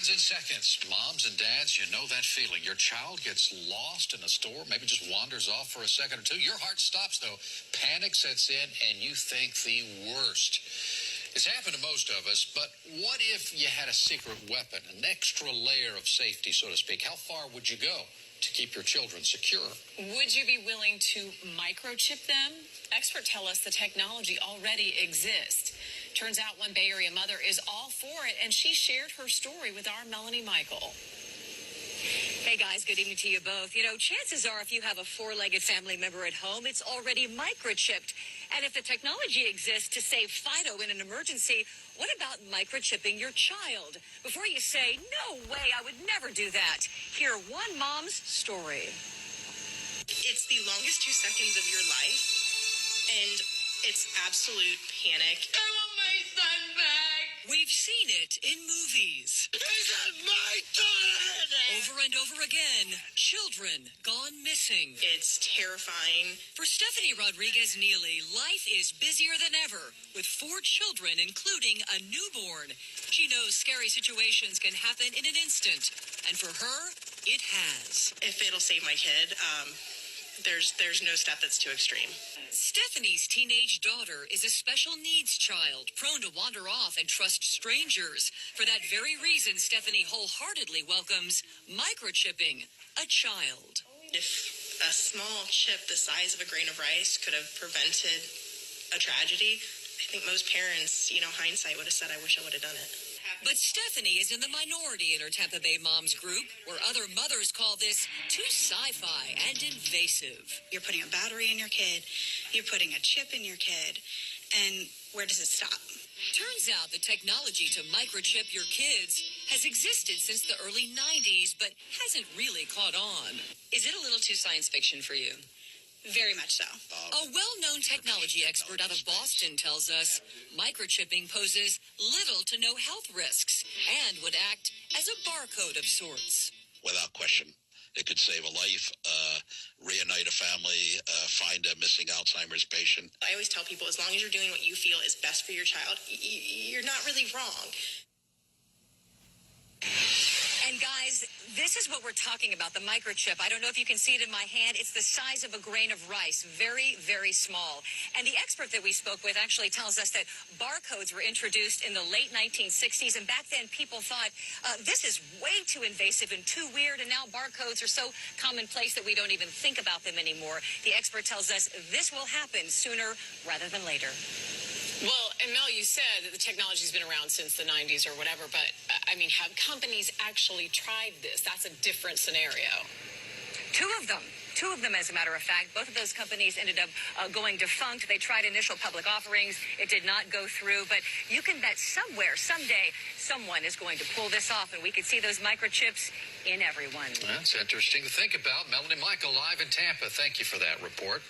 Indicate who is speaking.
Speaker 1: happens in seconds. Moms and dads, you know that feeling. Your child gets lost in a store, maybe just wanders off for a second or two. Your heart stops, though. Panic sets in, and you think the worst. It's happened to most of us, but what if you had a secret weapon, an extra layer of safety, so to speak? How far would you go to keep your children secure?
Speaker 2: Would you be willing to microchip them? Experts tell us the technology already exists. Turns out one Bay Area mother is all for it, and she shared her story with our Melanie Michael.
Speaker 3: Hey guys, good evening to you both. You know, chances are if you have a four-legged family member at home, it's already microchipped. And if the technology exists to save Fido in an emergency, what about microchipping your child? Before you say, no way, I would never do that, hear one mom's story.
Speaker 4: It's the longest 2 seconds of your life, and it's absolute panic. I want my son back.
Speaker 3: We've seen it in movies.
Speaker 4: He's at my toilet.
Speaker 3: Over and over again, children gone missing.
Speaker 4: It's terrifying.
Speaker 3: For Stephanie Rodriguez-Neely, life is busier than ever, with 4 children, including a newborn. She knows scary situations can happen in an instant, and for her, it has.
Speaker 4: If it'll save my kid, there's no step that's too extreme.
Speaker 3: Stephanie's teenage daughter is a special needs child, prone to wander off and trust strangers. For that very reason, Stephanie wholeheartedly welcomes microchipping a child.
Speaker 4: If a small chip the size of a grain of rice could have prevented a tragedy, I think most parents, hindsight would have said, I wish I would have done it.
Speaker 3: But Stephanie is in the minority in her Tampa Bay moms group, where other mothers call this too sci-fi and invasive.
Speaker 5: You're putting a battery in your kid, you're putting a chip in your kid, and where does it stop?
Speaker 3: Turns out the technology to microchip your kids has existed since the early 90s, but hasn't really caught on. Is it a little too science fiction for you?
Speaker 5: Very much so.
Speaker 3: A well-known technology expert out of Boston tells us microchipping poses little to no health risks and would act as a barcode of sorts.
Speaker 6: Without question. It could save a life, reunite a family, find a missing Alzheimer's patient.
Speaker 4: I always tell people, as long as you're doing what you feel is best for your child, you're not really wrong.
Speaker 3: And guys, this is what we're talking about, the microchip. I don't know if you can see it in my hand. It's the size of a grain of rice, very, very small. And the expert that we spoke with actually tells us that barcodes were introduced in the late 1960s. And back then, people thought, this is way too invasive and too weird. And now barcodes are so commonplace that we don't even think about them anymore. The expert tells us this will happen sooner rather than later.
Speaker 2: Well, and Mel, you said that the technology's been around since the 90s or whatever, but, have companies actually tried this? That's a different scenario.
Speaker 3: Two of them, as a matter of fact. Both of those companies ended up going defunct. They tried initial public offerings. It did not go through. But you can bet somewhere, someday, someone is going to pull this off, and we could see those microchips in everyone.
Speaker 1: That's interesting to think about. Melanie Michael live in Tampa. Thank you for that report.